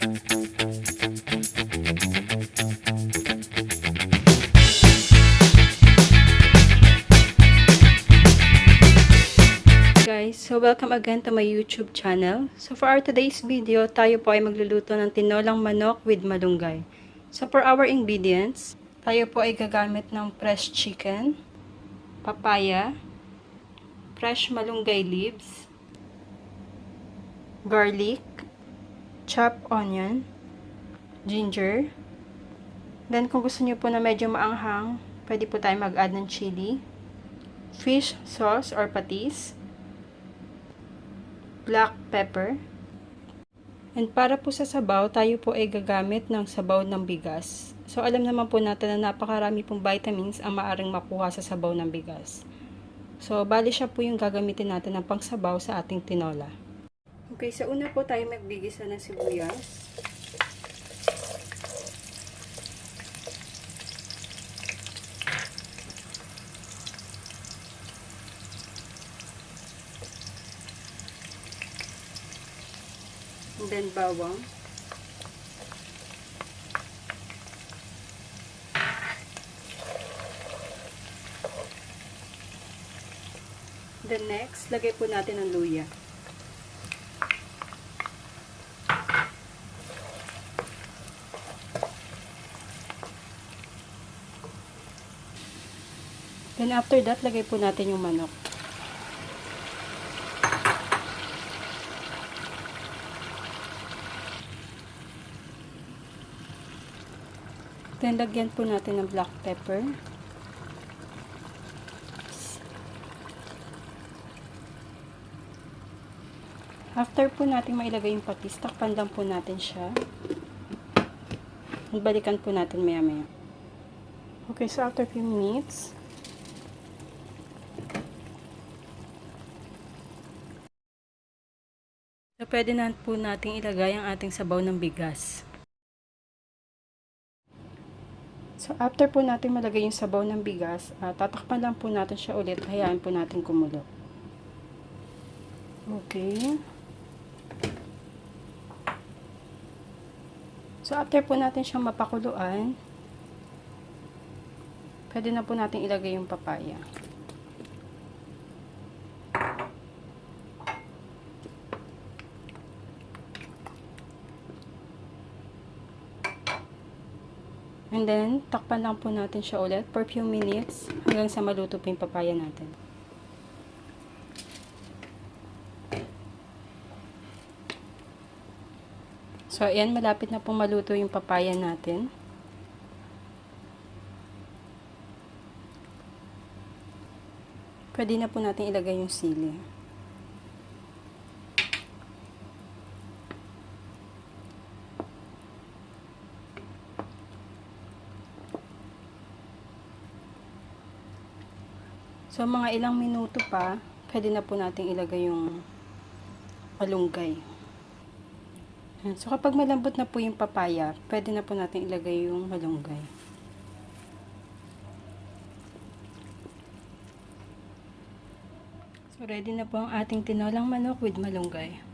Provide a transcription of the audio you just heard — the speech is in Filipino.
Guys, so welcome again to my YouTube channel. So for our today's video, tayo po ay magluluto ng tinolang manok with malunggay. So for our ingredients, tayo po ay gagamit ng fresh chicken, papaya, fresh malunggay leaves, garlic, chopped onion, ginger. Then kung gusto niyo po na medyo maanghang, pwede po tayo mag-add ng chili, fish sauce or patis, black pepper. And para po sa sabaw, tayo po ay gagamit ng sabaw ng bigas. So alam naman po natin na napakarami pong vitamins ang maaring makuha sa sabaw ng bigas. So bali siya po yung gagamitin natin ng pangsabaw sa ating tinola. Okay, sa una po tayo maggigisa ng sibuyas. And then bawang. Then next, lagay po natin ang luya. Then after that, lagay po natin yung manok. Then, lagyan po natin ng black pepper. After po natin mailagay yung patis, takpan lang po natin siya. Balikan po natin maya-maya. Okay, so after few minutes, so pwede na po natin ilagay ang ating sabaw ng bigas. So, after po natin malagay yung sabaw ng bigas, tatakpan lang po natin siya ulit. Hayaan po natin kumulo. Okay. So, after po natin siyang mapakuluan, pwede na po natin ilagay yung papaya. And then, takpan lang po natin siya ulit for few minutes hanggang sa maluto po yung papaya natin. So, ayan, malapit na pong maluto yung papaya natin. Pwede na po natin ilagay yung sili. So, mga ilang minuto pa, pwede na po natin ilagay yung malunggay. So, kapag malambot na po yung papaya, pwede na po natin ilagay yung malunggay. So, ready na po ang ating tinolang manok with malunggay.